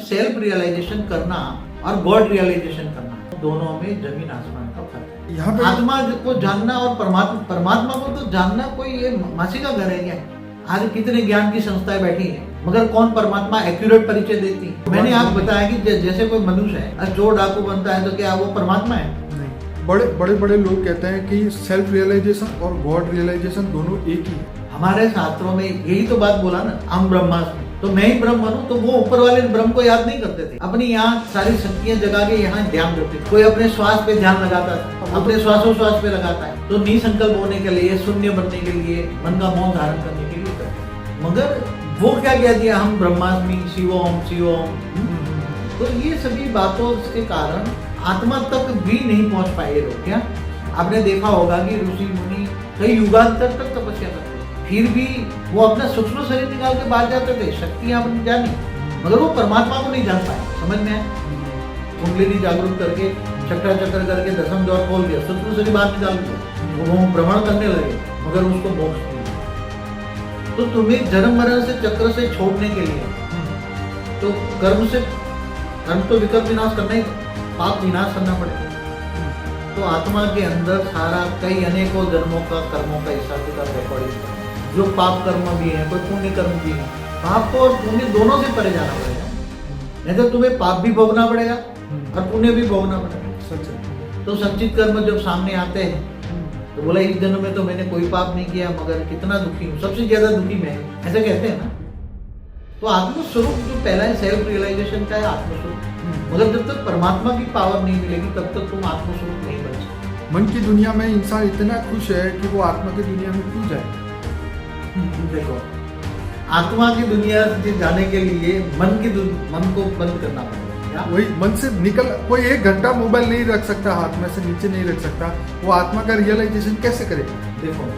Self realisation करना और God realisation करना, दोनों में जमीन आसमान का फर्क है। यहाँ पे आत्मा को जानना और परमात्मा को तो जानना कोई ये मासी का घर है क्या? आज कितने ज्ञान की संस्थाएं बैठी हैं, मगर कौन परमात्मा एक्यूरेट परिचय देती है? मैंने आपको बताया कि जैसे कोई मनुष्य है, चोर डाकू बनता है, तो क्या वो परमात्मा है? नहीं, बड़े बड़े लोग कहते हैं कि सेल्फ रियलाइजेशन और गॉड रियलाइजेशन दोनों एक ही है। हमारे शास्त्रों में यही तो बात बोला ना, हम ब्रह्मास्मि, तो मैं ही ब्रह्म बनूं। तो वो ऊपर वाले ब्रह्म को याद नहीं करते थे, अपनी यहाँ सारी शक्तियां जगा के यहाँ ध्यान करते थे। कोई अपने श्वास पे ध्यान लगाता था, अपने श्वासोश्वास पे लगाता है, तो निसंकल्प होने के लिए, शून्य बनने के लिए, मन का मौन धारण करने के लिए करते हैं। मगर वो क्या कह दिया, हम ब्रह्मास्मि, शिवोम शिवोम। तो ये सभी बातों के कारण आत्मा तक भी नहीं पहुंच पाए ये लोग। क्या आपने देखा होगा कि ऋषि मुनि कई युगांतर तक तपस्या करते, फिर भी वो अपना सूक्ष्म शरीर निकाल के बाहर जाते थे, शक्तियां अपनी जानी, मगर वो परमात्मा को नहीं जान पाए। समझ में आया? कुंडलिनी जागरूक करके, चक्र चक्र करके, दसम द्वार खोल दिया, सूक्ष्म शरीर बाहर निकाल दिया, वो भ्रमण करने लगे, मगर उसको मोक्ष नहीं मिला। तो तुम्हें जन्म मरण से, चक्र से छोड़ने के लिए तो कर्म तो विकल्प विनाश करना ही, पाप विनाश करना पड़ेगा। तो आत्मा के अंदर सारा कई अनेकों जन्मों का कर्मों का हिसाब किताब रिकॉर्डिंग है, जो पाप कर्म भी है, कोई पुण्य कर्म भी है। पाप और पुण्य दोनों से परे जाना पड़ेगा, नहीं तो तुम्हें पाप भी भोगना पड़ेगा और पुण्य भी भोगना पड़ेगा। सच है। तो संचित कर्म जब सामने आते हैं तो बोला इस जन्म में तो मैंने कोई पाप नहीं किया, मगर कितना दुखी हूँ, सबसे ज्यादा दुखी मैं हूँ, ऐसा कहते हैं ना। तो आत्मस्वरूप जो पहला है, सेल्फ रियलाइजेशन का है आत्मस्वरूप। मगर जब तक परमात्मा की पावर नहीं मिलेगी तब तक तुम आत्मस्वरूप नहीं बन सकते। मन की दुनिया में इंसान इतना खुश है कि वो आत्मा की दुनिया में क्यों जाए? देखो, आत्मा की दुनिया से जाने के लिए मन को बंद करना पड़ेगा। वही मन से निकल, कोई 1 घंटा मोबाइल नहीं रख सकता, हाथ में से नीचे नहीं रख सकता, वो आत्मा का रियलाइजेशन कैसे करेगा? देखो,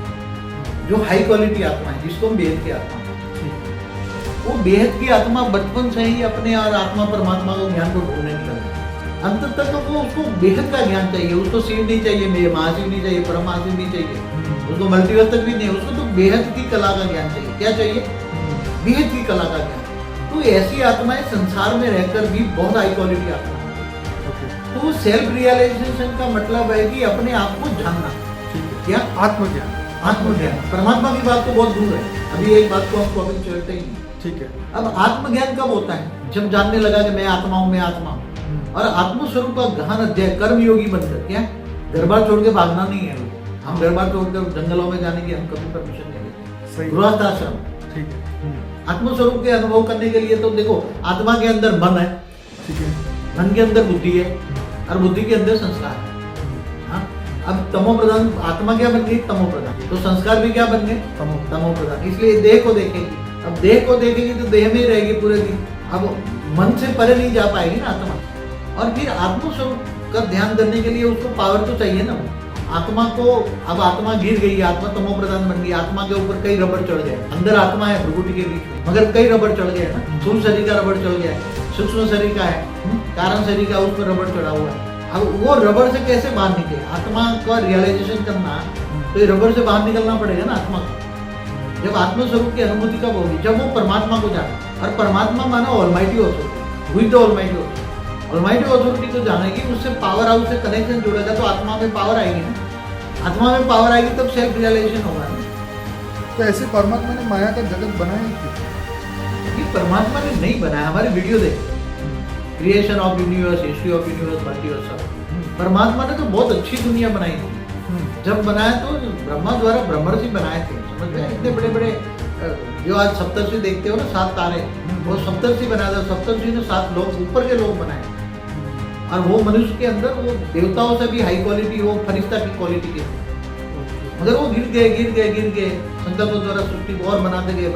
जो हाई क्वालिटी आत्मा है, जिसको हम बेहद की आत्मा, वो बेहद की आत्मा बचपन से ही अपने और आत्मा परमात्मा को ज्ञान को ढूंढने निकल गया। अंत तक वो उसको बेहद का ज्ञान चाहिए, उसको शिव नहीं चाहिए, महाशिव नहीं चाहिए, परम महाशिव नहीं चाहिए, उसको मल्टीवर्स तक भी नहीं, उसको तो बेहद की कला का ज्ञान चाहिए। क्या चाहिए? बेहद की कला का ज्ञान। तो ऐसी आत्माएं संसार में रहकर भी बहुत हाई क्वालिटी आत्मा है। तो सेल्फ रियलाइजेशन का मतलब है कि अपने आप को जानना। क्या? आत्मज्ञान। आत्मज्ञान। परमात्मा की बात तो बहुत दूर है, अभी एक बात को हम टॉपिक चलते ही नहीं। ठीक है। अब आत्मज्ञान कब होता है? जब जानने लगा कि मैं आत्मा हूँ, मैं आत्मा हूँ। और आत्मस्वरूप का गहन अध्ययन, कर्म योगी बनकर। क्या? घर बार छोड़ के भागना नहीं है। हम घर बार छोड़कर जंगलों में जाने की हम कभी परमिशन नहीं देते। गृहस्थ आश्रम। ठीक है। आत्मस्वरूप के अनुभव करने के लिए तो देखो, आत्मा के अंदर मन है, ठीक है, मन के अंदर बुद्धि है, और बुद्धि के अंदर संस्कार है। हाँ? अब तमो प्रधान आत्मा क्या बन गई? तमो प्रधान। तो संस्कार भी क्या बन गए? तमो प्रधान। इसलिए देह को देखेगी। अब देह को देखेगी तो देह में ही रहेगी पूरे दिन। अब मन से परे नहीं जा पाएगी ना आत्मा। और फिर आत्मस्वरूप का ध्यान करने के लिए उसको पावर तो चाहिए ना। आत्मा को, अब आत्मा गिर गई, आत्मा तमो प्रधान बन गई, आत्मा के ऊपर कई रबड़ चढ़ गए। अंदर आत्मा है भ्रुकुटी के बीच में, मगर कई रबड़ चढ़ गए ना। स्थूल शरीर का रबड़ चढ़ गया है, सूक्ष्म शरीर का है, कारण शरीर का, उस पर रबड़ चढ़ा हुआ है। अब वो रबड़ से कैसे बाहर निकले? आत्मा का रियलाइजेशन करना, तो ये रबड़ से बाहर निकलना पड़ेगा ना आत्मा को। जब आत्मस्वरूप की अनुभूति कब होगी? जब वो परमात्मा को जाने। और परमात्मा माना ऑलमाइटी ऑथोरिटी, हुई तो ऑलमाइटी ऑथोरिटी। ऑलमाइटी ऑथोरिटी को जानेगी, उससे पावर हाउस से कनेक्शन जुड़ेगा तो आत्मा में पावर आएगी ना। आत्मा में पावर आएगी तब सेल्फ रियलाइजेशन होगा ना। तो ऐसे परमात्मा ने माया का जगत बनाया क्यों? ये परमात्मा ने नहीं बनाया, हमारी वीडियो देखो, creation of universe, history of universe, multiverse. परमात्मा ने तो बहुत अच्छी दुनिया बनाई थी। जब बनाया तो ब्रह्मा द्वारा ब्रह्मर्षि बनाए थे। समझ में? इतने बड़े बड़े जो आज सप्तर्षि देखते हो ना, 7 तारे, वो सप्तर्षि बनाया था। सप्तर्षि ने 7 लोग, ऊपर के लोग बनाए, और वो मनुष्य के अंदर वो देवताओं से भी हाई क्वालिटी, वो फरिश्ता की क्वालिटी के थे। मगर वो गिर गए संकल्प द्वारा सृष्टि को और बनाते गए।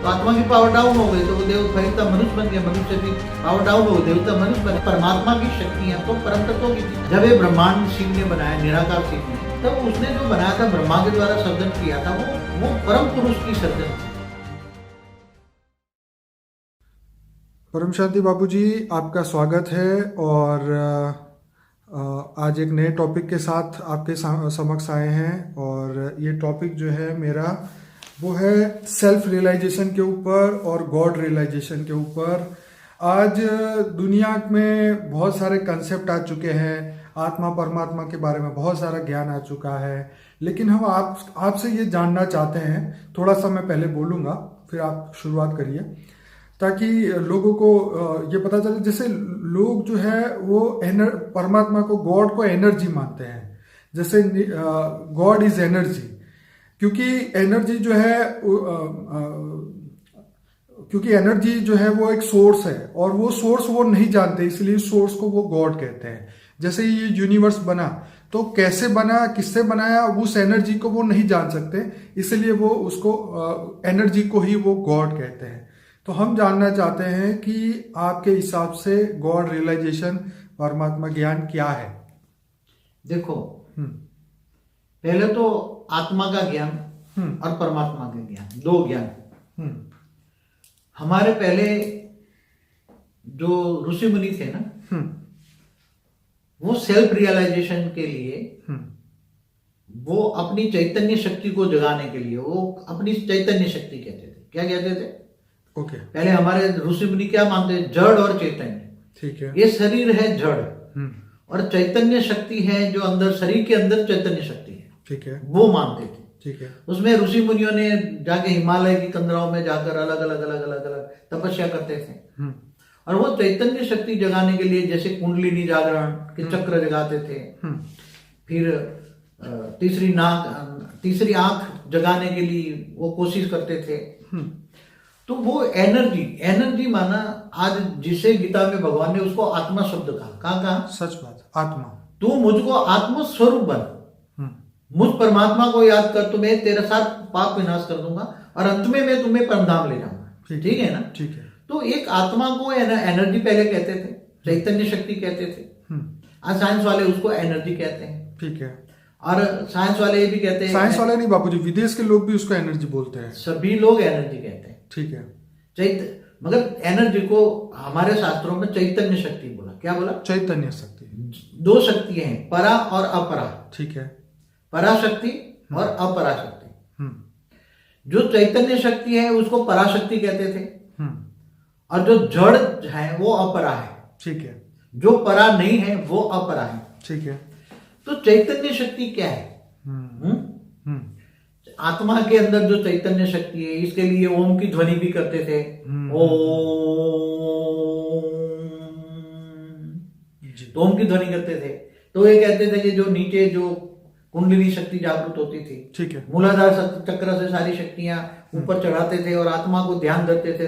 तो आत्मा की पावर डाउन हो गई, तो वो देव फरिश्ता मनुष्य बन गया, मनुष्य की पावर डाउन हो गई, देवता मनुष्य बने। परमात्मा की शक्तियां तो परम तत्वों की थी। जब ये ब्रह्मांड शिव ने बनाया, निराकार शिव ने, तब उसने जो बनाया था, ब्रह्मा के द्वारा सर्जन किया था, वो परम पुरुष की सर्जन थी। परम शांति बाबूजी, आपका स्वागत है। और आज एक नए टॉपिक के साथ आपके समक्ष आए हैं। और ये टॉपिक जो है मेरा, वो है सेल्फ रियलाइजेशन के ऊपर और गॉड रियलाइजेशन के ऊपर। आज दुनिया में बहुत सारे कंसेप्ट आ चुके हैं, आत्मा परमात्मा के बारे में बहुत सारा ज्ञान आ चुका है, लेकिन हम आपसे ये जानना चाहते हैं, थोड़ा सा मैं पहले बोलूँगा फिर आप शुरुआत करिए, ताकि लोगों को ये पता चले। जैसे लोग जो है वो परमात्मा को, गॉड को एनर्जी मानते हैं, जैसे गॉड इज एनर्जी, क्योंकि एनर्जी जो है क्योंकि एनर्जी जो है वो एक सोर्स है और वो सोर्स वो नहीं जानते, इसलिए सोर्स को वो गॉड कहते हैं। जैसे ये यूनिवर्स बना तो कैसे बना, किससे बनाया, उस एनर्जी को वो नहीं जान सकते, इसलिए वो उसको एनर्जी को ही वो गॉड कहते हैं। तो हम जानना चाहते हैं कि आपके हिसाब से गॉड रियलाइजेशन, परमात्मा ज्ञान क्या है? देखो, पहले तो आत्मा का ज्ञान और परमात्मा का ज्ञान, दो ज्ञान। हमारे पहले जो ऋषि मुनि थे ना, वो सेल्फ रियलाइजेशन के लिए, वो अपनी चैतन्य शक्ति को जगाने के लिए, वो अपनी चैतन्य शक्ति कहते थे। क्या कहते थे? ओके। पहले हमारे ऋषि मुनि क्या मानते थे? जड़ और चैतन्य। ठीक है। ये शरीर है जड़, और चैतन्य शक्ति है जो अंदर, शरीर के अंदर चैतन्य शक्ति है। ठीक है। वो मानते थे। ठीक है। उसमें ऋषि मुनियों ने जाके हिमालय की कंदराओं में जाकर अलग अलग तपस्या करते थे, और वो चैतन्य शक्ति जगाने के लिए जैसे कुंडलिनी जागरण के चक्र जगाते थे, फिर तीसरी आंख जगाने के लिए वो कोशिश करते थे। तो वो एनर्जी माना, आज जिसे गीता में भगवान ने उसको आत्मा शब्द कहा। सच बात, आत्मा। तू मुझको आत्म स्वरूप बन, मुझ परमात्मा को याद कर, तो मैं तेरे साथ पाप विनाश कर दूंगा और अंत में मैं तुम्हें परमधाम ले जाऊंगा। ठीक है ना? ठीक है। तो एक आत्मा को एनर्जी पहले कहते थे, चैतन्य शक्ति कहते थे। आज साइंस वाले उसको एनर्जी कहते हैं। ठीक है। और साइंस वाले ये भी कहते हैं, साइंस वाले नहीं बापूजी, विदेश के लोग भी उसको एनर्जी बोलते हैं। सभी लोग एनर्जी कहते हैं। ठीक है। मगर एनर्जी को हमारे शास्त्रों में चैतन्य शक्ति बोला। क्या बोला? चैतन्य शक्ति। दो शक्तियां हैं, परा और अपरा। ठीक है। पराशक्ति और अपराशक्ति। जो चैतन्य शक्ति है उसको पराशक्ति कहते थे, और जो जड़ है वो अपरा है। ठीक है। जो परा नहीं है वो अपरा है। ठीक है। तो चैतन्य शक्ति क्या है? आत्मा के अंदर जो चैतन्य शक्ति है, इसके लिए ओम की ध्वनि भी करते थे। ओम की ध्वनि करते थे। तो ये कहते थे कि जो नीचे जो कुंडली शक्ति जागृत होती थी, ठीक है, मूलाधार चक्र से सारी शक्तियां ऊपर चढ़ाते थे और आत्मा को ध्यान देते थे।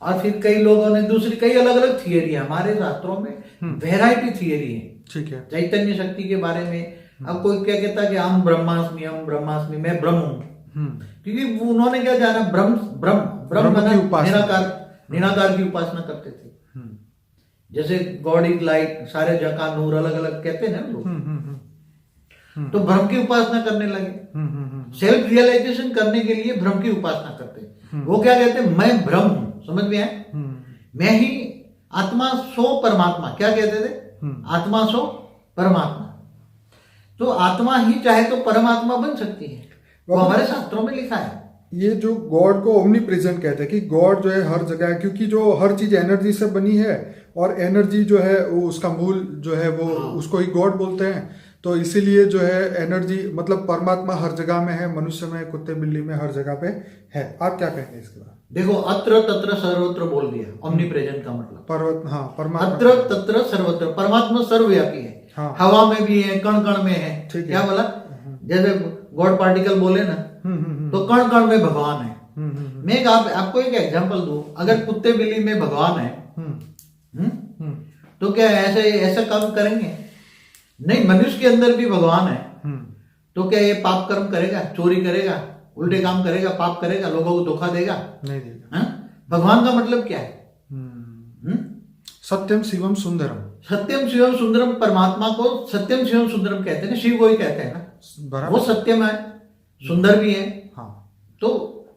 और फिर कई लोगों ने कई अलग अलग थियरी, हमारे शास्त्रों में वैरायटी थियरी है। ठीक है। चैतन्य शक्ति के बारे में अब कोई क्या कहता है कि हम ब्रह्मास्मि, मैं ब्रह्म हूं, क्योंकि उन्होंने क्या जाना, ब्रह्म निराकार की उपासना करते थे। जैसे गॉड इज लाइट, सारे जगह नूर, अलग अलग कहते हैं ना लोग। तो ब्रह्म की उपासना करने लगे। सेल्फ रियलाइजेशन करने के लिए ब्रह्म की उपासना करते। वो क्या कहते हैं? मैं ब्रह्म हूं। समझ में आया? मैं ही आत्मा सो परमात्मा। क्या कहते थे? आत्मा सो परमात्मा। तो आत्मा ही चाहे तो परमात्मा बन सकती है, वो हमारे शास्त्रों में लिखा है। ये जो गॉड को ओमनी प्रेजेंट कहते हैं कि गॉड जो है हर जगह है, क्योंकि जो हर चीज एनर्जी से बनी है और एनर्जी जो है वो उसका मूल जो है वो उसको ही गॉड बोलते हैं। तो इसीलिए जो है एनर्जी मतलब परमात्मा हर जगह में है, मनुष्य में, कुत्ते बिल्ली में, हर जगह पे है। आप क्या कहेंगे इसके बाद? देखो, अत्र तत्र सर्वत्र बोल दिया, ओमनी प्रेजेंट का मतलब परमात्मा। अत्र तत्र सर्वत्र, परमात्मा सर्वव्यापी है। हाँ। हवा में भी है, कण कण में है। क्या बोला? जैसे गॉड पार्टिकल बोले ना, तो कण कण में भगवान है। मैं आपको एक एग्जांपल दूं, अगर कुत्ते बिल्ली में भगवान है, तो क्या ऐसा काम करेंगे? नहीं। मनुष्य के अंदर भी भगवान है, तो क्या ये पाप कर्म करेगा, चोरी करेगा, उल्टे काम करेगा, पाप करेगा, लोगों को धोखा देगा? नहीं देगा। भगवान का मतलब क्या है? सत्यम शिवम सुंदरम। सत्यम शिवम सुंदरम, परमात्मा को सत्यम शिवम सुंदरम कहते हैं ना, शिव को ही कहते हैं ना। वो सत्यम है, सुंदर भी है। हाँ। तो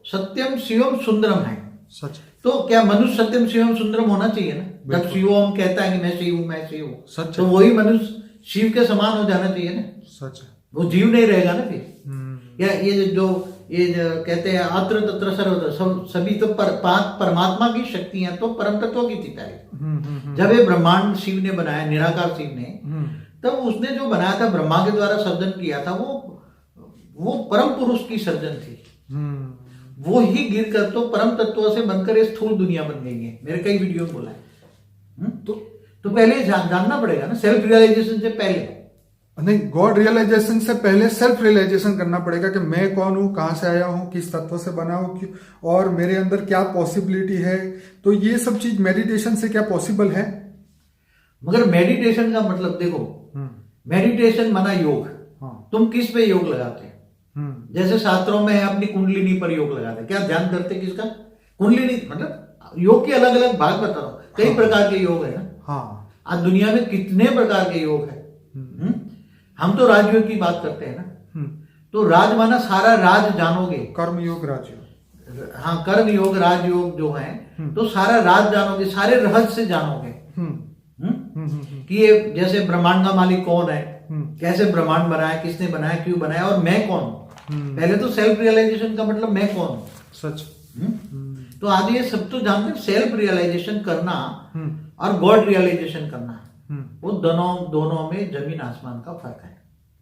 सत्यम शिवम सुंदरम है। सच। तो क्या मनुष्य सत्यम शिवम सुंदरम होना चाहिए ना? जब शिव ओम कहता है कि मैं शिव हूं, मैं शिव हूं, सच, तो वही मनुष्य शिव के समान हो जाना चाहिए ना। सच। वो जीव नहीं रहेगा ना फिर। या ये जो ये जो कहते हैं अत्र तत्र सर्वत्र सभी तो परमात्मा की शक्तियां तो परम तत्व की थी सारी। जब ये ब्रह्मांड शिव ने बनाया, निराकार शिव ने, तब उसने जो बनाया था ब्रह्मा के द्वारा सर्जन किया था, वो परम पुरुष की सर्जन थी। वो ही गिर कर तो परम तत्व से बनकर ये स्थूल दुनिया बन गई है। मेरे कई वीडियो में बोला है। तो पहले जानना पड़ेगा ना, सेल्फ रियलाइजेशन से पहले नहीं, गॉड रियलाइजेशन से पहले सेल्फ रियलाइजेशन करना पड़ेगा कि मैं कौन हूं, कहां से आया हूं, किस तत्व से बना हूं और मेरे अंदर क्या पॉसिबिलिटी है। तो ये सब चीज मेडिटेशन से क्या पॉसिबल है? मगर मेडिटेशन का मतलब देखो, मेडिटेशन माना योग। तुम किस पे योग लगाते हैं? जैसे शास्त्रों में अपनी कुंडलिनी पर योग लगाते, क्या ध्यान करते किसका? कुंडलिनी, मतलब योग के अलग अलग भाग बता रहा हूं। कई प्रकार के योग है ना। आज दुनिया में कितने प्रकार के योग है। हम तो राजयोग की बात करते हैं ना। तो राज माना सारा राज जानोगे। कर्म योग, राजयोग। हाँ, कर्म योग, राजयोग जो है, तो सारा राज जानोगे, सारे रहस्य जानोगे। कि ये जैसे ब्रह्मांड का मालिक कौन है, कैसे ब्रह्मांड बनाया, किसने बनाया, क्यों बनाया, और मैं कौन। पहले तो सेल्फ रियलाइजेशन का मतलब मैं कौन। सच। तो आज ये सब तो जानते हैं, सेल्फ रियलाइजेशन करना और गॉड रियलाइजेशन करना, वो दोनों में जमीन आसमान का फर्क है।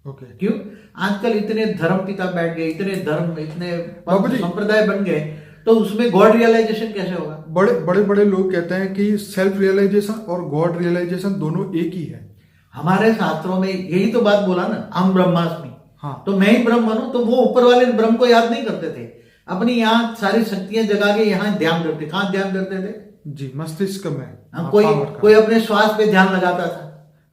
ओके। क्यों? आजकल इतने धर्म पिता बैठ गए, इतने धर्म, इतने संप्रदाय बन गए, तो उसमें गॉड रियलाइजेशन कैसे होगा? बड़े लोग कहते हैं कि सेल्फ रियलाइजेशन और गॉड रियलाइजेशन दोनों एक ही है। हमारे शास्त्रों में यही तो बात बोला ना, अहम ब्रह्मास्मि। हाँ। तो मैं ही ब्रह्म बनूं, तो वो ऊपर वाले ब्रह्म को याद नहीं करते थे, अपनी यहाँ सारी शक्तियां जगा के यहाँ ध्यान करते। कहाँ ध्यान करते थे? जी, मस्तिष्क में। कोई अपने श्वास पे ध्यान लगाता था।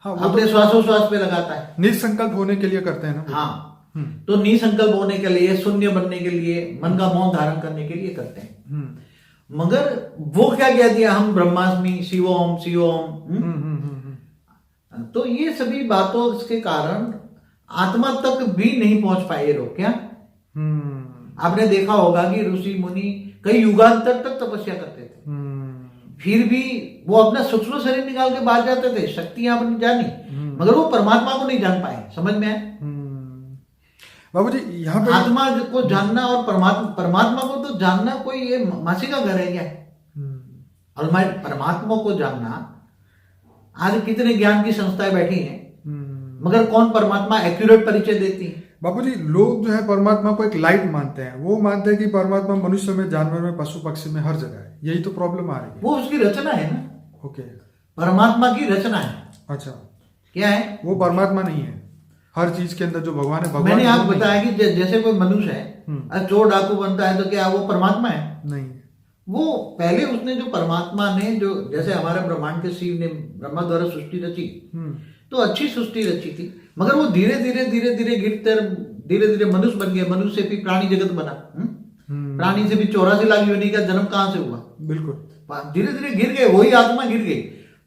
हाँ, अपने श्वासोश्वास पे लगाता है। निसंकल्प होने के लिए करते हैं ना। हाँ, तो निसंकल्प होने के लिए, शून्य बनने के लिए, मन का मौन धारण करने के लिए करते हैं। मगर वो क्या कह दिया, हम ब्रह्मास्मि, शिवोम शिवोम। तो ये सभी बातों के कारण आत्मा तक भी नहीं पहुंच पाए ये लोग। क्या आपने देखा होगा कि ऋषि मुनि कई युगांतर तक तपस्या करते थे, फिर भी वो अपना सूक्ष्म शरीर निकाल के बाहर जाते थे, शक्तियां अपनी जानी, मगर वो परमात्मा को नहीं जान पाए। समझ में आए बाबूजी? यहाँ पे आत्मा को जानना और परमात्मा को तो जानना कोई ये मासी का घर है क्या? और मैं परमात्मा को जानना, आज कितने ज्ञान की संस्थाएं बैठी हैं, मगर कौन परमात्मा एक्यूरेट परिचय देती है? बाबूजी, लोग जो है परमात्मा को एक लाइट मानते हैं। वो मानते हैं कि परमात्मा मनुष्य में, जानवर में, पशु पक्षी में, हर जगह है। यही तो प्रॉब्लम आ रही है। वो उसकी रचना है ना। ओके। परमात्मा की रचना है। अच्छा, क्या है? वो परमात्मा नहीं है। हर चीज के अंदर जो भगवान है, भगवान। मैंने आपको बताया कि जैसे कोई मनुष्य है, चोर डाकू बनता है, तो क्या वो परमात्मा है? नहीं। वो पहले उसने जो परमात्मा ने, जो जैसे हमारे ब्रह्मांड के शिव ने ब्रह्मा द्वारा सृष्टि रची, तो अच्छी सृष्टि रची थी, मगर वो धीरे धीरे गिरकर धीरे धीरे मनुष्य बन गए। मनुष्य से भी प्राणी जगत बना। प्राणी से भी 84 लाख योनि का जन्म कहां से हुआ? बिल्कुल। धीरे धीरे गिर गए, वही आत्मा गिर गई।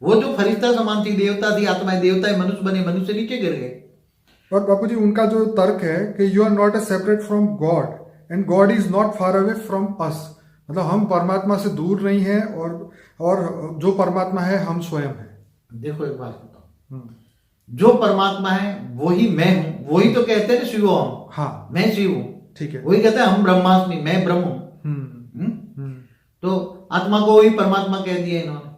वो जो फरिश्ता समान थी, देवता थी, आत्मा देवता, मनुष्य बने, मनुष्य नीचे गिर गए। और बापू जी, उनका जो तर्क है कि you are not a separate from God and God is not far away from us. मतलब हम परमात्मा से दूर नहीं है, और जो परमात्मा है हम स्वयं है। देखो एक बात बताओ, जो परमात्मा है वही मैं हूं। वही तो कहते हैं शिव हम। हाँ, मैं शिव हूं। ठीक है। वही कहते हैं हम ब्रह्मास्मि, मैं ब्रह्म हूं। तो आत्मा को वही परमात्मा कह दिया इन्होंने।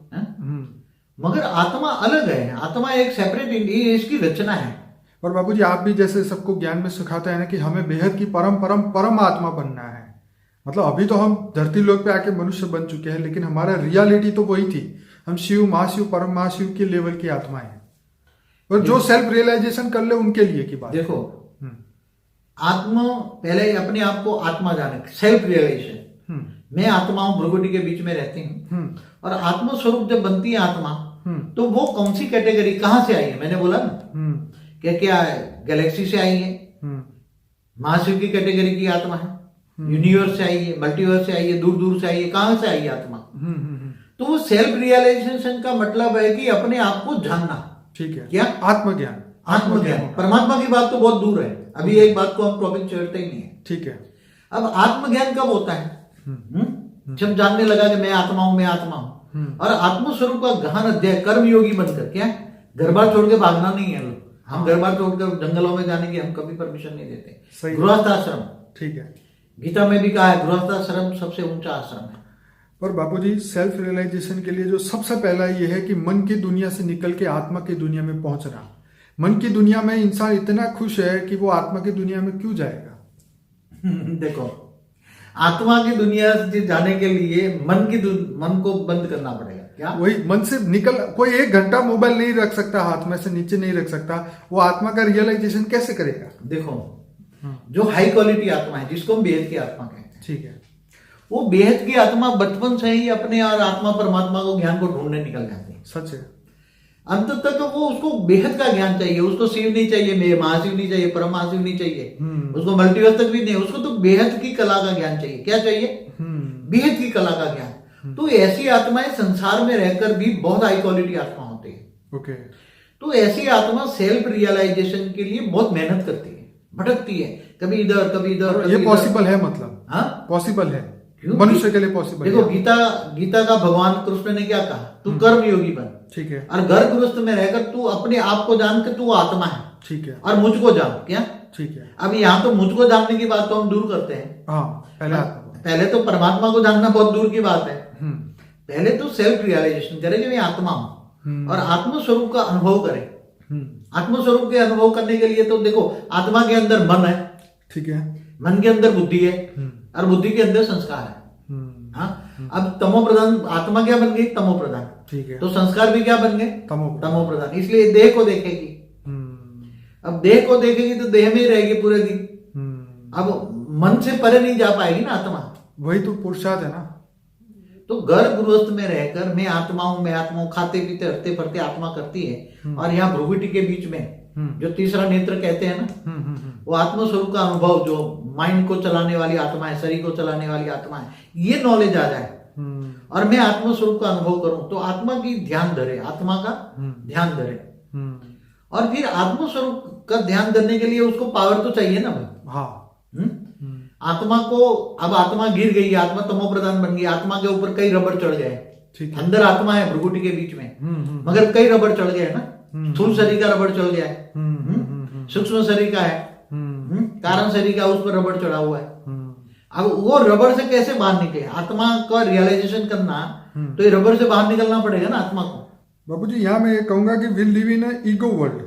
मगर आत्मा अलग है, आत्मा एक सेपरेट, इसकी रचना है। और बाबूजी, आप भी जैसे सबको ज्ञान में सिखाते हैं ना कि हमें बेहद की परम आत्मा बनना है। मतलब अभी तो हम धरती लोक पे आके मनुष्य बन चुके हैं, लेकिन हमारा रियलिटी तो वही थी। हम शिव, महाशिव, परम महाशिव के लेवल की आत्मा है। और जो सेल्फ रियलाइजेशन कर ले उनके लिए की बात। देखो, आत्मा पहले अपने आप को आत्मा जाने, सेल्फ रियलाइजेशन। मैं आत्मा हूं, भ्रुकुटी के बीच में रहती हूँ, और आत्म स्वरूप जब बनती है आत्मा, तो वो कौन सी कैटेगरी, कहां से आई है? मैंने बोला ना, क्या गैलेक्सी से आई है, महाशिव की कैटेगरी की आत्मा है, यूनिवर्स से आई है, मल्टीवर्स से आई है, दूर दूर से आई है, कहां से आई है आत्मा? तो वो सेल्फ रियलाइजेशन का मतलब है कि अपने आप को जानना। ठीक है। क्या? आत्मज्ञान। परमात्मा की बात तो बहुत दूर है, अभी एक बात को हम टॉपिक छेड़ते ही नहीं है। ठीक है। अब आत्मज्ञान कब होता है? जब जानने लगा कि मैं आत्मा हूं, मैं आत्मा हूं, और आत्मस्वरूप का गहन अध्ययन कर्म योगी बनकर। क्या? घर बार छोड़ के भागना नहीं है। हम घर बार छोड़कर जंगलों में जाने की हम कभी परमिशन नहीं देते। गृहस्थ आश्रम। ठीक है। गीता में भी कहा है गृहस्थाश्रम सबसे ऊंचा आश्रम है। पर बापूजी, सेल्फ रियलाइजेशन के लिए जो सबसे पहला ये है कि मन की दुनिया से निकल के आत्मा की दुनिया में पहुंचना। मन की दुनिया में इंसान इतना खुश है कि वो आत्मा की दुनिया में क्यों जाएगा? देखो, आत्मा की दुनिया से जाने के लिए मन को बंद करना पड़ेगा। क्या वही मन से निकल, कोई 1 घंटा मोबाइल नहीं रख सकता, हाथ में से नीचे नहीं रख सकता, वो आत्मा का रियलाइजेशन कैसे करेगा? देखो, जो हाई क्वालिटी आत्मा है, जिसको हम बेहद की आत्मा कहते हैं, ठीक है, वो बेहद की आत्मा बचपन से ही अपने और आत्मा परमात्मा को ज्ञान को ढूंढने निकल जाती है। सच है। अंत तक वो उसको बेहद का ज्ञान चाहिए, उसको शिव नहीं चाहिए, महाशिव नहीं चाहिए, परम महाशिव नहीं चाहिए, उसको मल्टीवर्स तक भी नहीं, उसको तो बेहद की कला का ज्ञान चाहिए। क्या चाहिए? बेहद की कला का ज्ञान। तो ऐसी आत्माएं संसार में रहकर भी बहुत हाई क्वालिटी आत्मा होती है। ओके। तो ऐसी आत्मा सेल्फ रियलाइजेशन के लिए बहुत मेहनत करती है, भटकती है, कभी इधर कभी इधर। ये पॉसिबल है? मतलब हाँ, पॉसिबल है, क्यों? मनुष्य के लिए पॉसिबल देखो, है। गीता का भगवान कृष्ण ने क्या कहा? तू कर्म योगी बन, ठीक है, और गर्भगृहस्थ में रहकर तू अपने आप को जान के तू आत्मा है, ठीक है, और मुझको जान। क्या? ठीक है। अब यहाँ तो मुझको जानने की बात तो हम दूर करते हैं। हाँ, पहले तो परमात्मा को जानना बहुत दूर की बात है। पहले तो सेल्फ रियलाइजेशन करे कि मैं आत्मा हूं, और आत्म स्वरूप का अनुभव करे। आत्म स्वरूप के अनुभव करने के लिए तो देखो, आत्मा के अंदर मन है, ठीक है, मन के अंदर बुद्धि है, और बुद्धि के अंदर संस्कार है। हाँ, अब तमो प्रधान आत्मा क्या बन गई? तमो प्रधान, ठीक है। तो संस्कार भी क्या बन गए? तमो प्रधान। इसलिए देह को देखेगी। अब देह को देखेगी तो देह में ही रहेगी पूरे दिन। अब मन से परे नहीं जा पाएगी ना आत्मा। वही तो पुरुषार्थ है ना। तो गर्भ गृहस्थ में रहकर मैं आत्मा हूं, खाते पीते हरते फरते आत्मा करती है। और यहाँ भ्रुकुटी के बीच में जो तीसरा नेत्र कहते हैं ना, वो आत्म स्वरूप का अनुभव, जो माइंड को चलाने वाली आत्मा है, शरीर को चलाने वाली आत्मा है, ये नॉलेज आ जाए और मैं आत्म स्वरूप का अनुभव करूं, तो आत्मा की ध्यान धरे, आत्मा का ध्यान धरे। और फिर आत्म स्वरूप का ध्यान धरने के लिए उसको पावर तो चाहिए ना भाई। हाँ, आत्मा को, अब आत्मा गिर गई, आत्मा तमो प्रधान बन गई, आत्मा के ऊपर कई रबड़ चढ़ गए, अंदर आत्मा है भ्रुकुटी के बीच में, मगर कई रबड़ चढ़ गए ना। स्थूल शरीर का रबड़ चढ़ गया है, सूक्ष्म शरीर का है, कारण शरीर का, उस पर रबड़ चढ़ा हुआ है। अब वो रबड़ से कैसे बाहर निकले? आत्मा का रियलाइजेशन करना, तो ये रबड़ से बाहर निकलना पड़ेगा ना आत्मा को। बाबूजी, यहाँ मैं ये कहूंगा कि we live in ego world,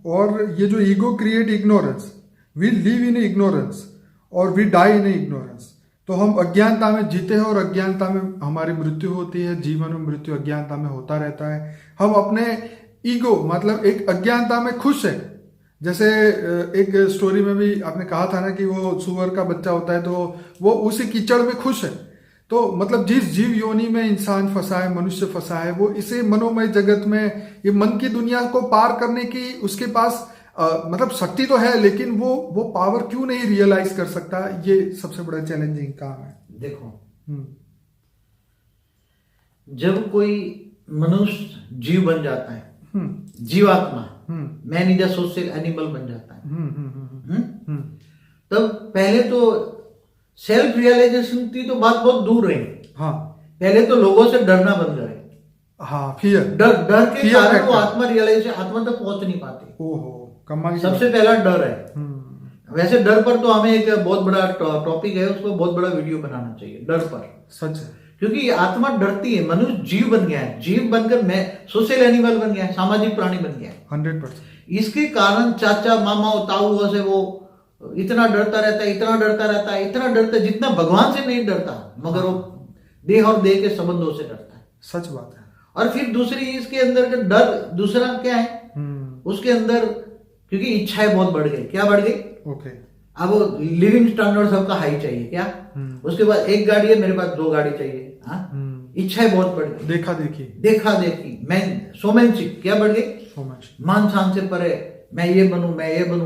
और ये जो ego create ignorance, we live in ignorance और वी डाई इन इग्नोरेंस। तो हम अज्ञानता में जीते हैं और अज्ञानता में हमारी मृत्यु होती है। जीवन में मृत्यु अज्ञानता में होता रहता है। हम अपने ईगो, मतलब एक अज्ञानता में खुश है। जैसे एक स्टोरी में भी आपने कहा था ना कि वो सुअर का बच्चा होता है तो वो उसी कीचड़ में खुश है। तो मतलब जिस जीव योनि में इंसान फंसा है, मनुष्य फंसा है, वो इसे मनोमय जगत में, ये मन की दुनिया को पार करने की उसके पास मतलब शक्ति तो है, लेकिन वो पावर क्यों नहीं रियलाइज कर सकता? ये सबसे बड़ा चैलेंजिंग काम है। देखो, जब कोई मनुष्य जीव बन जाता है, जीवात्मा, man is a social animal बन जाता है, तब पहले तो सेल्फ रियलाइजेशन की तो बात बहुत दूर रही। हाँ, पहले तो लोगों से डरना बन गए। हाँ, फियर, डर के कारण वो आत्मा रियलाइजेशन, आत्मा तक पहुंच नहीं पाती। ओहो, सबसे पहला डर है। वैसे डर पर तो हमें एक बहुत बड़ा टॉपिक है, उसको बहुत बड़ा वीडियो बनाना चाहिए, डर पर। सच है, क्योंकि आत्मा डरती है। मनुष्य जीव बन गया है, जीव बनकर मैं सोशल एनिमल बन गया है, सामाजिक प्राणी बन गया है 100%। इसके कारण चाचा मामा ताऊ से वो इतना डरता रहता है, इतना डरता रहता है, इतना डरता है जितना भगवान से नहीं डरता, मगर वो देह और देह के संबंधों से डरता है। सच बात है। और फिर दूसरी इसके अंदर का डर, दूसरा क्या है उसके अंदर, क्योंकि इच्छाएं बहुत बढ़ गई। क्या बढ़ गई? ओके, अब लिविंग स्टैंडर्ड सबका हाई चाहिए। क्या? उसके बाद एक गाड़ी है, मेरे पास 2 गाड़ी चाहिए। इच्छाएं बहुत बढ़ गई, देखा देखी, मैं सोमेनशिप क्या बढ़ गई? मान शान से परे, मैं ये बनूं,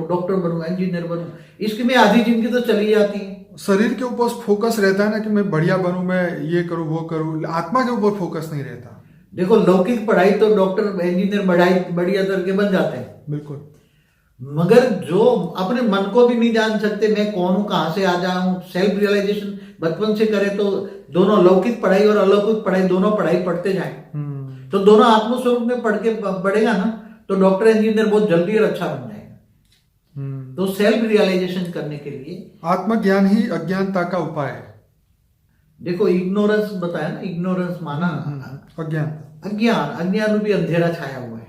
डॉक्टर बनूं, इंजीनियर बनूं, इसकी में आधी जिंदगी तो चली जाती है। शरीर के ऊपर फोकस रहता है ना कि मैं बढ़िया बनूं, मैं ये करूं वो करूं, आत्मा के ऊपर फोकस नहीं रहता। देखो, लौकिक पढ़ाई तो डॉक्टर इंजीनियर बढ़िया करके बन जाते हैं, बिल्कुल, मगर जो अपने मन को भी नहीं जान सकते, मैं कौन हूं, कहां से आ जाऊं, सेल्फ रियलाइजेशन बचपन से करे तो दोनों लौकिक पढ़ाई और अलौकिक पढ़ाई दोनों पढ़ाई पढ़ते जाए, तो दोनों आत्मस्वरूप में पढ़ेगा ना, तो डॉक्टर इंजीनियर बहुत जल्दी और अच्छा बन जाएगा। तो सेल्फ रियलाइजेशन करने के लिए आत्मज्ञान ही अज्ञानता का उपाय है। देखो इग्नोरेंस बताया ना, इग्नोरेंस माना अज्ञान, अज्ञान रूपी अंधेरा छाया हुआ है।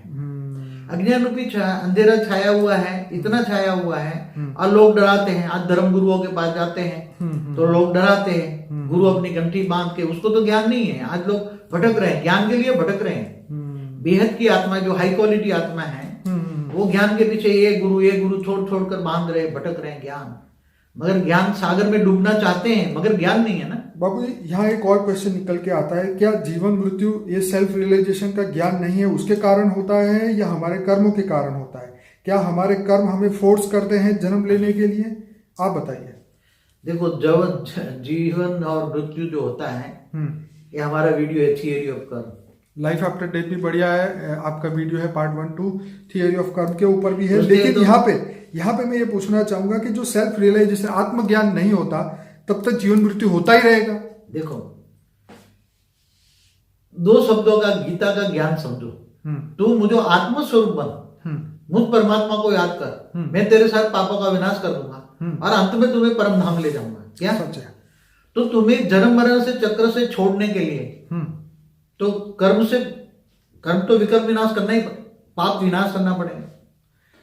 अज्ञान रूपी अंधेरा छाया हुआ है, इतना छाया हुआ है और लोग डराते हैं। आज धर्म गुरुओं के पास जाते हैं तो लोग डराते हैं, गुरु अपनी घंटी बांध के, उसको तो ज्ञान नहीं है। आज लोग भटक रहे हैं, ज्ञान के लिए भटक रहे हैं। बेहद की आत्मा जो हाई क्वालिटी आत्मा है वो ज्ञान के पीछे ये गुरु छोड़ कर बांध रहे, भटक रहे हैं ज्ञान, मगर ज्ञान सागर में डूबना चाहते हैं मगर ज्ञान नहीं है ना। बाबू जी यहाँ एक और क्वेश्चन निकल के आता है, क्या जीवन मृत्यु ये सेल्फ रियलाइजेशन का ज्ञान नहीं है उसके कारण होता है या हमारे कर्मों के कारण होता है? क्या हमारे कर्म हमें फोर्स करते हैं जन्म लेने के लिए? आप बताइए। देखो जब जीवन और मृत्यु जो होता है ये हमारा वीडियो है थियरी ऑफ कर्म, लाइफ आफ्टर डेथ भी बढ़िया है, आपका वीडियो है पार्ट 1, 2 थियरी ऑफ कर्म के ऊपर भी है। लेकिन यहाँ पे मैं ये पूछना चाहूंगा कि जो सेल्फ रियलाइजेशन आत्मज्ञान नहीं होता तब तक जीवन मृत्यु होता ही रहेगा। देखो 2 शब्दों का गीता का ज्ञान समझो, तू मुझे आत्मस्वरूप बन, मुझ परमात्मा को याद कर, मैं तेरे साथ पापों का विनाश कर दूंगा और अंत में तुम्हें परम धाम ले जाऊंगा। क्या सच है? तो तुम्हें जन्म मरण से चक्र से छोड़ने के लिए तो कर्म तो विकर्म विनाश करना ही, पाप विनाश करना पड़ेगा।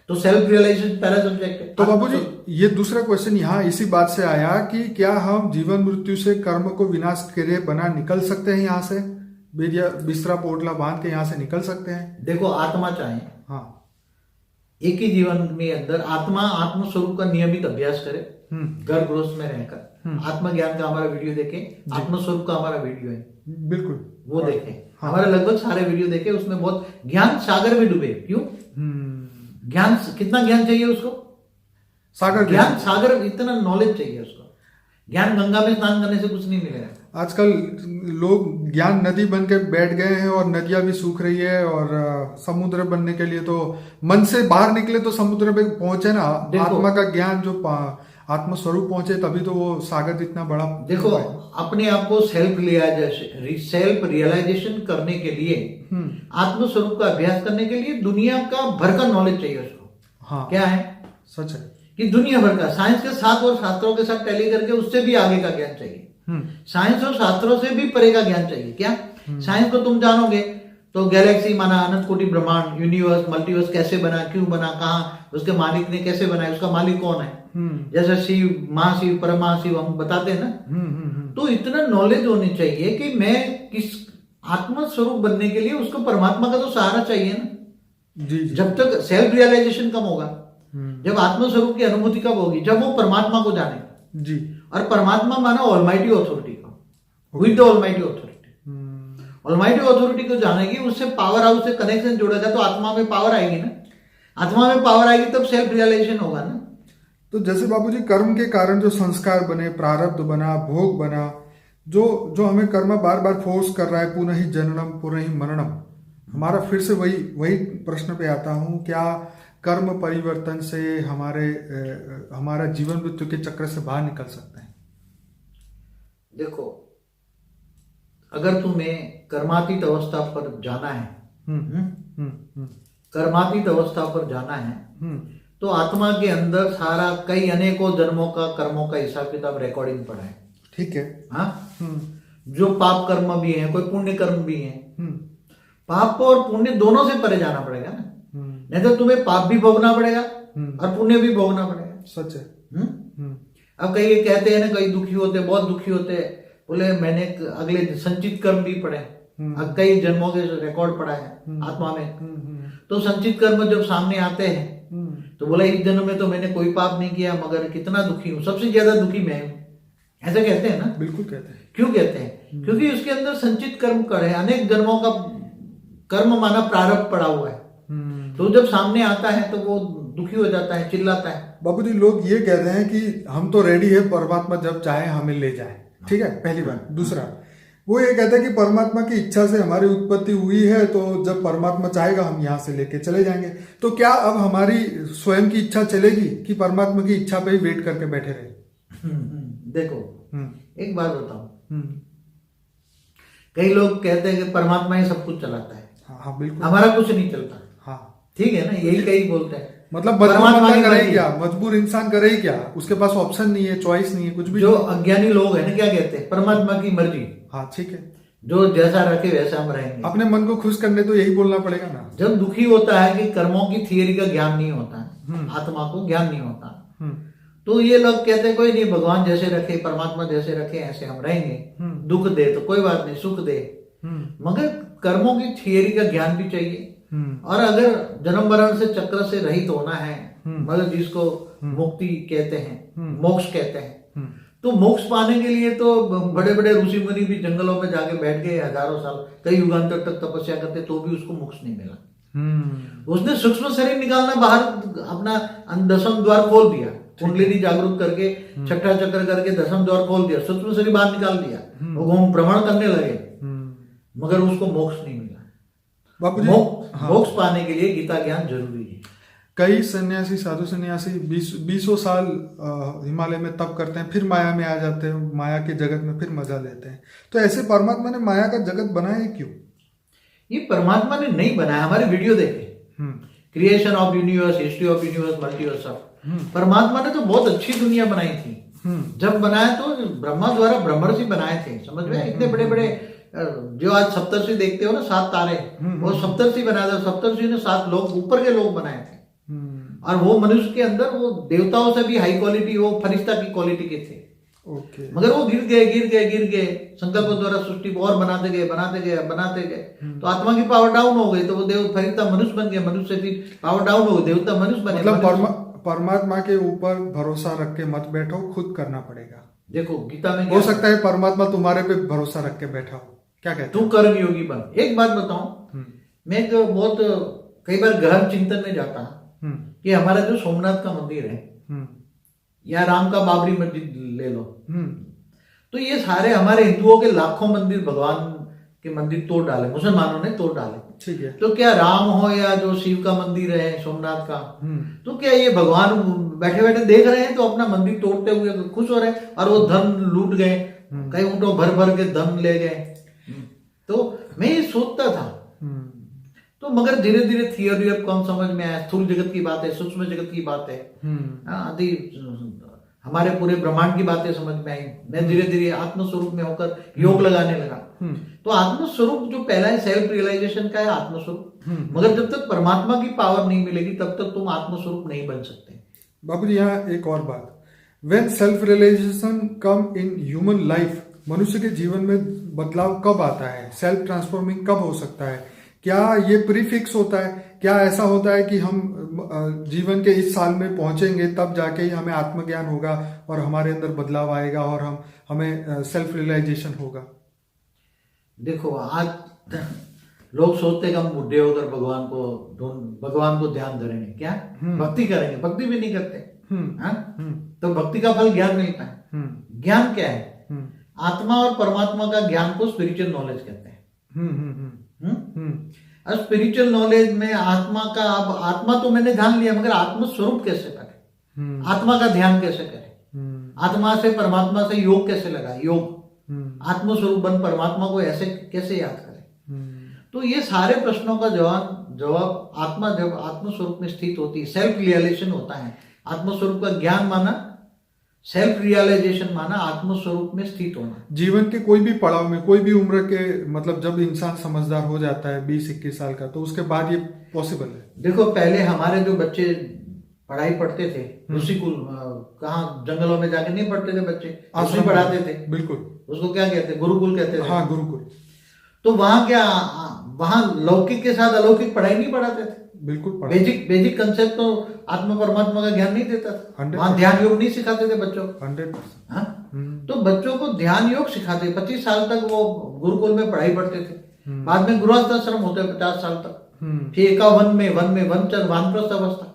तो सेल्फ रियलाइजेशन पहला सब्जेक्ट है। तो बाबू जी ये दूसरा क्वेश्चन यहाँ इसी बात से आया कि क्या हम जीवन मृत्यु से कर्म को विनाश करे बना निकल सकते हैं, यहाँ से बिस्तरा पोटला बांध के यहाँ से निकल सकते हैं? देखो आत्मा चाहे हाँ एक ही जीवन में अंदर आत्मा आत्मस्वरूप का नियमित अभ्यास करे, घर गृहस्थ में रहकर आत्मज्ञान का हमारा वीडियो देखे, आत्मस्वरूप का हमारा वीडियो है, बिल्कुल वो देखें। हमारे लगभग सारे वीडियो देखे, उसमें बहुत ज्ञान सागर में डूबे। क्यों? ज्ञान, कितना ज्ञान चाहिए उसको? सागर ज्ञान सागर, इतना नॉलेज चाहिए उसको। ज्ञान गंगा में स्नान करने से कुछ नहीं मिलेगा। आजकल लोग ज्ञान नदी बन के बैठ गए हैं और नदियां भी सूख रही है, और समुद्र बनने के लिए तो मन से बाहर निकले तो समुद्र पे पहुंचे ना, आत्मा का ज्ञान जो आत्म स्वरूप पहुंचे तभी तो वो सागर इतना बड़ा। देखो अपने आप को सेल्फ रियलाइजेशन करने के लिए, आत्म स्वरूप का अभ्यास करने के लिए दुनिया का भर का नॉलेज चाहिए उसको। हाँ क्या है? सच है कि दुनिया भर का साइंस के साथ और शास्त्रों के साथ टैली करके उससे भी आगे का ज्ञान चाहिए। साइंस और शास्त्रों से भी परे का ज्ञान चाहिए। क्या? साइंस को तुम जानोगे तो गैलेक्सी माना अनंत कोटि ब्रह्मांड, यूनिवर्स, मल्टीवर्स कैसे बना, क्यों बना, कहाँ, उसके मालिक ने कैसे बनाया, उसका मालिक कौन है, जैसे शिव, महाशिव, परमाशिव हम बताते हैं ना। तो इतना नॉलेज होनी चाहिए कि मैं किस आत्मा स्वरूप बनने के लिए उसको परमात्मा का तो सहारा चाहिए ना। जी। जब तक सेल्फ रियलाइजेशन कम होगा, जब आत्म स्वरूप की अनुभूति कब होगी? जब वो परमात्मा को जाने जी। और परमात्मा माना ऑलमाइटी ऑथोरिटी को, with the almighty authority. Almighty authority को जानेगी, उससे पावर हाउस से कनेक्शन जोड़ेगा तो आत्मा में पावर आएगी ना। आत्मा में पावर आएगी तब सेल्फ रियलाइजेशन होगा ना। तो जैसे बाबूजी कर्म के कारण जो संस्कार बने, प्रारब्ध बना, भोग बना, जो हमें कर्म बार बार फोर्स कर रहा है, पुनः ही जननम पुनः ही मरणम, हमारा फिर से वही प्रश्न पे आता हूँ, क्या कर्म परिवर्तन से हमारा जीवन मृत्यु के चक्र से बाहर निकल सकते हैं? देखो अगर तुम्हें कर्मातीत अवस्था पर जाना है, कर्मातीत अवस्था पर जाना है तो आत्मा के अंदर सारा कई अनेकों जन्मों का कर्मों का हिसाब किताब रिकॉर्डिंग पड़ा है। ठीक है। हाँ, जो पाप कर्म भी है, कोई पुण्य कर्म भी है। पाप और पुण्य दोनों से परे जाना पड़ेगा ना, नहीं तो तुम्हें पाप भी भोगना पड़ेगा और पुण्य भी भोगना पड़ेगा। सच है। अब कई कहते हैं ना, कई दुखी होते, बहुत दुखी होते, बोले मैंने अगले संचित कर्म भी पढ़े, अब कई जन्मों के रिकॉर्ड पड़ा है आत्मा में। तो संचित कर्म जब सामने आते हैं तो बोला इस जन्म में तो मैंने कोई पाप नहीं किया मगर कितना दुखी हूं, सबसे ज्यादा दुखी मैं हूं, ऐसा कहते हैं ना। बिल्कुल कहते हैं। क्यों कहते हैं? क्योंकि उसके अंदर संचित कर्म कर है, अनेक जन्मों का कर्म माना प्रारब्ध पड़ा हुआ है। तो जब सामने आता है तो वो दुखी हो जाता है, चिल्लाता है। बाबूजी लोग ये कहते हैं कि हम तो रेडी है, परमात्मा जब चाहे हमें ले जाए। ठीक है, पहली बात। दूसरा वो ये कहते हैं कि परमात्मा की इच्छा से हमारी उत्पत्ति हुई है, तो जब परमात्मा चाहेगा हम यहाँ से लेके चले जाएंगे। तो क्या अब हमारी स्वयं की इच्छा चलेगी कि परमात्मा की इच्छा पे ही वेट करके बैठे रहे? देखो एक बात बताऊं, कई लोग कहते हैं कि परमात्मा ही सब कुछ चलाता है। हाँ बिल्कुल, हमारा कुछ नहीं चलता। हाँ ठीक है ना, यही कई बोलते हैं। मतलब मजबूर परमात्मा बंदा की करे मर्जी। क्या, मजबूर इंसान करे ही क्या, उसके पास ऑप्शन नहीं है, चॉइस नहीं है, कुछ भी जो नहीं। अज्ञानी लोग हैं ना, क्या कहते हैं, परमात्मा की मर्जी, हाँ ठीक है, जो जैसा रखे वैसा हम रहेंगे। अपने मन को खुश करने तो यही बोलना पड़ेगा ना। जब दुखी होता है कि कर्मों की थियरी का ज्ञान नहीं होता है, आत्मा को ज्ञान नहीं होता, हम्म तो ये लोग कहते हैं कोई नहीं, भगवान जैसे रखे, परमात्मा जैसे रखे ऐसे हम रहेंगे, दुख दे तो कोई बात नहीं, सुख दे। मगर कर्मों की थियरी का ज्ञान भी चाहिए। और अगर जन्म मरण से चक्र से रहित होना है, मतलब जिसको मुक्ति कहते हैं, मोक्ष कहते हैं, तो मोक्ष पाने के लिए तो बड़े बड़े ऋषि मुनि भी जंगलों में जाके बैठ गए हजारों साल, कई युगांतर तक तपस्या करते, तो भी उसको मोक्ष नहीं मिला। उसने सूक्ष्म शरीर निकालना, बाहर अपना 10वां द्वार खोल दिया, कुंडलिनी जागरूक करके, छठा चक्र करके 10वां द्वार खोल दिया, सूक्ष्म शरीर बाहर निकाल दिया, वो घूम भ्रमण करने लगे, मगर उसको मोक्ष नहीं मिला। बापूजी, मोक्ष पाने के लिए गीता ज्ञान जरूरी है। कई सन्यासी, साधु सन्यासी 20 साल हिमालय में तप करते हैं, फिर माया में आ जाते हैं, माया के जगत में फिर मजा लेते हैं। तो ऐसे परमात्मा ने माया का जगत बनाया क्यों? ये परमात्मा ने नहीं बनाया, हमारे वीडियो देखे, creation of universe, history of universe, multiverse of, परमात्मा ने तो बहुत अच्छी दुनिया बनाई थी। जब बनाया तो ब्रह्मा द्वारा ब्रह्मर्षि बनाए थे, समझ में, इतने बड़े बड़े जो आज सप्तर्षि देखते हो ना, 7 तारे, वो सप्तर्षि बनाया था, सप्तर्षि ने 7 लोग, ऊपर के लोग बनाए थे। और वो मनुष्य के अंदर वो देवताओं से भी हाई क्वालिटी, वो फरिश्ता की क्वालिटी के थे। मगर वो गिर गए, संकल्प द्वारा सृष्टि और बनाते गए, तो आत्मा की पावर डाउन हो गई, तो वो देव फरिश्ता मनुष्य बन गया, मनुष्य से पावर डाउन हो गई, देवता मनुष्य बने। मतलब परमात्मा के ऊपर भरोसा रख के मत बैठो, खुद करना पड़ेगा। देखो गीता में हो सकता है परमात्मा तुम्हारे पे भरोसा रख के बैठा हो, क्या कहते तू कर्म योगी बन। एक बात बताऊं, मैं एक बहुत कई बार गहन चिंतन में जाता कि हमारा जो सोमनाथ का मंदिर है, या राम का बाबरी मस्जिद ले लो, तो ये सारे हमारे हिंदुओं के लाखों मंदिर, भगवान के मंदिर तोड़ डाले, मुसलमानों ने तोड़ डाले, ठीक है। तो क्या राम हो या जो शिव का मंदिर है सोमनाथ का, तो क्या ये भगवान बैठे बैठे देख रहे हैं तो अपना मंदिर तोड़ते हुए खुश हो रहे हैं, और वो धन लूट गए, कई ऊँटों भर भर के धन ले गए। तो मैं ये सोचता था, तो मगर धीरे धीरे थियोरी अब कौन समझ में आया, स्थूल जगत की बात है, सूक्ष्म जगत की बात है, आदि हमारे पूरे ब्रह्मांड की बातें समझ में आई। मैं धीरे धीरे आत्मस्वरूप में होकर योग लगाने लगा। तो आत्मस्वरूप जो पहला है, सेल्फ रियलाइजेशन का है आत्मस्वरूप। मगर जब तक परमात्मा की पावर नहीं मिलेगी तब तक तुम आत्मस्वरूप नहीं बन सकते। बाबूजी, यहाँ एक और बात, when self realization come in human life, मनुष्य के जीवन में बदलाव कब आता है, सेल्फ ट्रांसफॉर्मिंग कब हो सकता है? क्या ये प्रीफिक्स होता है? क्या ऐसा होता है कि हम जीवन के इस साल में पहुंचेंगे तब जाके ही हमें आत्मज्ञान होगा और हमारे अंदर बदलाव आएगा और हमें सेल्फ रियलाइजेशन होगा? देखो, आज लोग सोचते हैं कि हम बुढ़े होकर भगवान को ध्यान धरेंगे, क्या भक्ति करेंगे, भक्ति भी नहीं करते। तो भक्ति का फल ज्ञान मिलता है। ज्ञान क्या है? आत्मा और परमात्मा का ज्ञान को स्पिरिचुअल नॉलेज कहते हैं। और स्पिरिचुअल नॉलेज में आत्मा का, अब आत्मा तो मैंने जान लिया, मगर आत्म स्वरूप कैसे करें, आत्मा का ध्यान कैसे करें, आत्मा से परमात्मा से योग कैसे लगाए, योग आत्मस्वरूप बन परमात्मा को ऐसे कैसे याद करें। तो ये सारे प्रश्नों का जवाब आत्मा जब आत्मस्वरूप में स्थित होती है, सेल्फ रियलाइजेशन होता है। आत्मस्वरूप का ज्ञान माना, सेल्फ रियलाइजेशन माना आत्मस्वरूप में स्थित होना। जीवन के कोई भी पड़ाव में, कोई भी उम्र के, मतलब जब इंसान समझदार हो जाता है 20-21 साल का, तो उसके बाद ये पॉसिबल है। देखो, पहले हमारे जो बच्चे पढ़ाई पढ़ते थे, ऋषिकुल, कहाँ जंगलों में जाके नहीं पढ़ते थे बच्चे, ऋषि पढ़ाते थे। बिल्कुल, उसको क्या कहते, गुरुकुल कहते थे। हाँ, गुरुकुल। तो वहां क्या, वहां लौकिक के साथ अलौकिक पढ़ाई नहीं पढ़ाते थे। बिल्कुल, बेसिक कंसेप्ट तो आत्मा परमात्मा का ज्ञान नहीं देता था। वहां ध्यान योग नहीं सिखाते थे बच्चों को। 100%। तो बच्चों को ध्यान योग सिखाते, 25 साल तक वो गुरुकुल में पढ़ाई पढ़ते थे। बाद में गृहस्थ आश्रम होते 50 साल तक, फिर 51 में वनचर वानप्रस्थ अवस्था,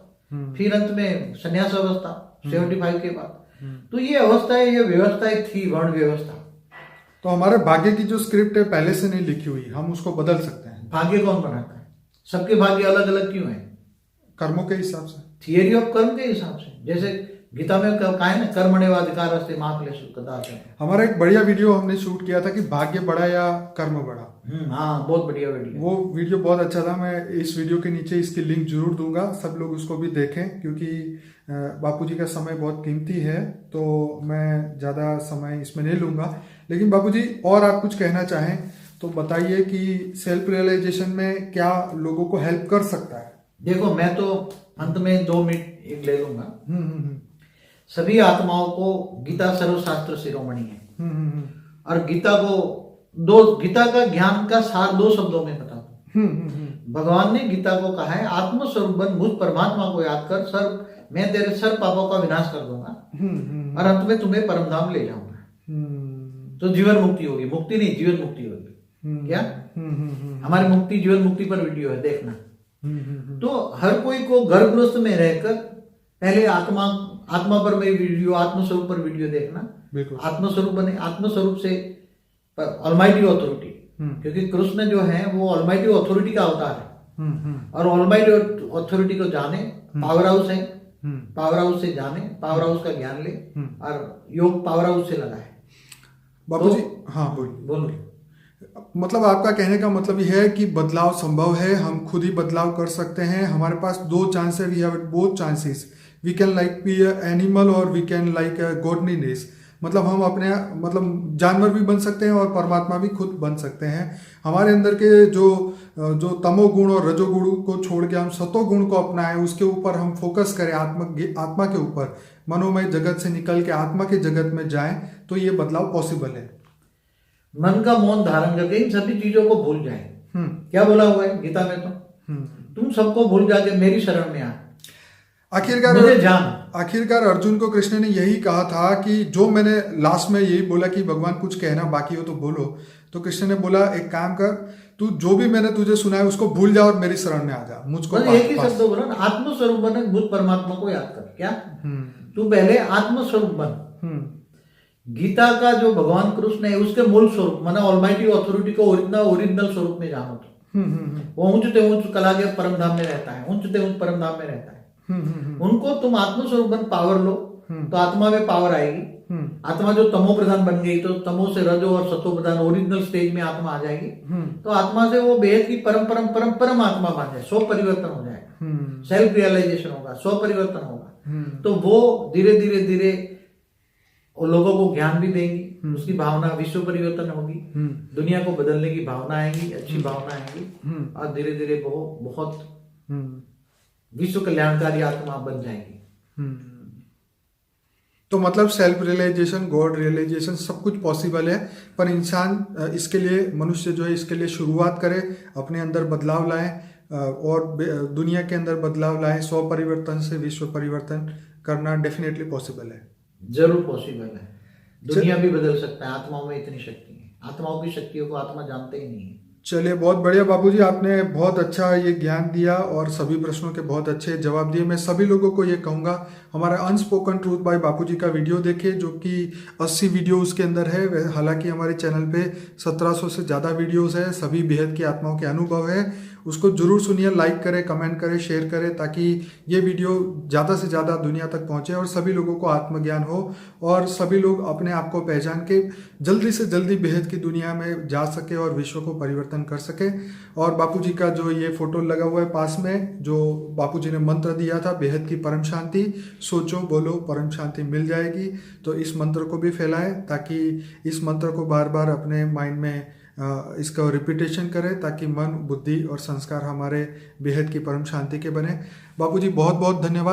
फिर अंत में संन्यास अवस्था 75 के बाद। तो ये अवस्था, ये व्यवस्था थी, वर्ण व्यवस्था। तो हमारे भाग्य की जो स्क्रिप्ट है पहले से नहीं लिखी हुई, हम उसको बदल सकते हैं। भाग्य कौन बनाता है? सबके भाग्य अलग अलग क्यों है? कर्मों के हिसाब से, थियरी ऑफ कर्म के हिसाब से। जैसे गीता में कहा है ना, कर्मण्येवाधिकारस्ते मा फलेषु कदाचन। हमारा एक बढ़िया वीडियो हमने शूट किया था कि भाग्य बड़ा या कर्म बड़ा। हाँ, बहुत बढ़िया वीडियो। वो वीडियो बहुत अच्छा था। मैं इस वीडियो के नीचे इसकी लिंक जरूर दूंगा, सब लोग उसको भी देखें, क्योंकि बापूजी का समय बहुत कीमती है, तो मैं ज़्यादा समय इसमें नहीं लूंगा। लेकिन बापूजी, और आप कुछ कहना चाहें तो बताइए कि सेल्फ रियलाइजेशन में क्या लोगों को हेल्प कर सकता है। देखो, मैं तो अंत में 2 मिनट एक ले लूंगा। सभी आत्माओं को गीता सर्वशास्त्र शिरोमणि है, और गीता का ज्ञान का सार 2 शब्दों में बता दूं। भगवान ने गीता को कहा है, आत्मस्वरूप बन, मुझ परमात्मा को याद कर, मैं तेरे सर्व पापों का विनाश कर दूंगा, और अंत में तुम्हें परमधाम ले जाऊंगा। तो जीवन मुक्ति होगी, मुक्ति नहीं, जीवन मुक्ति होगी। क्या हमारी मुक्ति जीवन मुक्ति पर वीडियो है, देखना। तो हर कोई को गर्भ गृहस्थ में रहकर पहले आत्मा पर मेरी वीडियो, आत्मस्वरूप पर वीडियो देखना। आत्मस्वरूप बने, आत्मस्वरूप से ऑलमाइटी ऑथोरिटी, क्योंकि कृष्ण जो है वो ऑलमाइटी ऑथोरिटी का अवतार है, और ऑलमाइटी ऑथोरिटी को जाने, पावर हाउस है, पावर हाउस से जाने, पावर हाउस का ज्ञान ले, और योग पावर हाउस से लगाए। बापूजी, हाँ बोलिए। मतलब आपका कहने का मतलब यह है कि बदलाव संभव है, हम खुद ही बदलाव कर सकते हैं। हमारे पास 2 चांस है, we have both chances, we can like be animal और वी कैन लाइक गॉडलीनेस। मतलब हम अपने जानवर भी बन सकते हैं और परमात्मा भी खुद बन सकते हैं। हमारे अंदर के जो तमोगुण और रजोगुण को छोड़ के हम सतोगुण को अपनाएं, उसके ऊपर हम फोकस करें, आत्मा के ऊपर, मनोमय जगत से निकल के आत्मा के जगत में जाएं, तो ये बदलाव पॉसिबल है। मन का मौन धारण करके इन सभी चीजों को भूल जाए। क्या बोला हुआ है गीता में? तो तुम सबको भूल जाके मेरी शरण में आ, आखिरकार अर्जुन को कृष्ण ने यही कहा था कि जो मैंने लास्ट में यही बोला कि भगवान कुछ कहना बाकी हो तो बोलो, तो कृष्ण ने बोला एक काम कर, तू जो भी मैंने तुझे सुना है उसको भूल जा और मेरी शरण में आ जा, मुझको एक ही शब्द बोला ना, आत्मस्वरूप बन, मुझ परमात्मा को याद कर। क्या तू पहले आत्मस्वरूप बन। गीता का जो भगवान कृष्ण है उसके मूल स्वरूप माना ऑलमाइटी ऑथोरिटी को ओरिजिनल स्वरूप में जानो। तो वो ऊंचते ऊंच कला के परम धाम में रहता है, ऊंचते ऊंच परम धाम में रहता है। उनको तुम आत्मस्वरूप बन, पावर लो, तो आत्मा में पावर आएगी। आत्मा जो तमो प्रधान बन गई तो तमो से रजो और सतो प्रधान ओरिजिनल स्टेज में आत्मा आ जाएगी। तो आत्मा से वो बेहद की परम परम परम परम आत्मा बन जाए, स्व परिवर्तन हो जाएगा, सेल्फ रियलाइजेशन होगा, स्व परिवर्तन होगा। तो वो धीरे धीरे धीरे लोगों को ज्ञान भी देंगी, उसकी भावना, विश्व परिवर्तन होगी, दुनिया को बदलने की भावना आएगी, अच्छी भावना आएगी, और धीरे धीरे वो बहुत विश्व कल्याणकारी आत्मा बन जाएगी। तो मतलब सेल्फ रियलाइजेशन, गॉड रियलाइजेशन सब कुछ पॉसिबल है, पर इंसान इसके लिए, मनुष्य जो है इसके लिए शुरुआत करे, अपने अंदर बदलाव लाए और दुनिया के अंदर बदलाव लाए। स्व परिवर्तन से विश्व परिवर्तन करना डेफिनेटली पॉसिबल है, जरूर पॉसिबल है। दुनिया भी बदल सकता है, आत्माओं में इतनी शक्ति है। आत्माओं की शक्तियों को आत्मा जानते ही नहीं है। चलिए, बहुत बढ़िया बापूजी, आपने बहुत अच्छा ये ज्ञान दिया और सभी प्रश्नों के बहुत अच्छे जवाब दिए। मैं सभी लोगों को ये कहूँगा, हमारा अनस्पोकन ट्रूथ बाय बापूजी का वीडियो देखिए, जो कि 80 वीडियो उसके अंदर है। हालांकि हमारे चैनल पे 1700 से ज़्यादा वीडियोस है, सभी बेहद की आत्माओं के अनुभव है। उसको जरूर सुनिए, लाइक करें, कमेंट करें, शेयर करें, ताकि ये वीडियो ज़्यादा से ज़्यादा दुनिया तक पहुँचे और सभी लोगों को आत्मज्ञान हो और सभी लोग अपने आप को पहचान के जल्दी से जल्दी बेहद की दुनिया में जा सके और विश्व को परिवर्तन कर सके। और बापूजी का जो ये फोटो लगा हुआ है पास में, जो बापूजी ने मंत्र दिया था, बेहद की परम शांति, सोचो बोलो परम शांति मिल जाएगी। तो इस मंत्र को भी फैलाएं, ताकि इस मंत्र को बार बार अपने माइंड में इसका रिपीटेशन करें, ताकि मन, बुद्धि और संस्कार हमारे बेहद की परम शांति के बने। बापूजी बहुत बहुत धन्यवाद।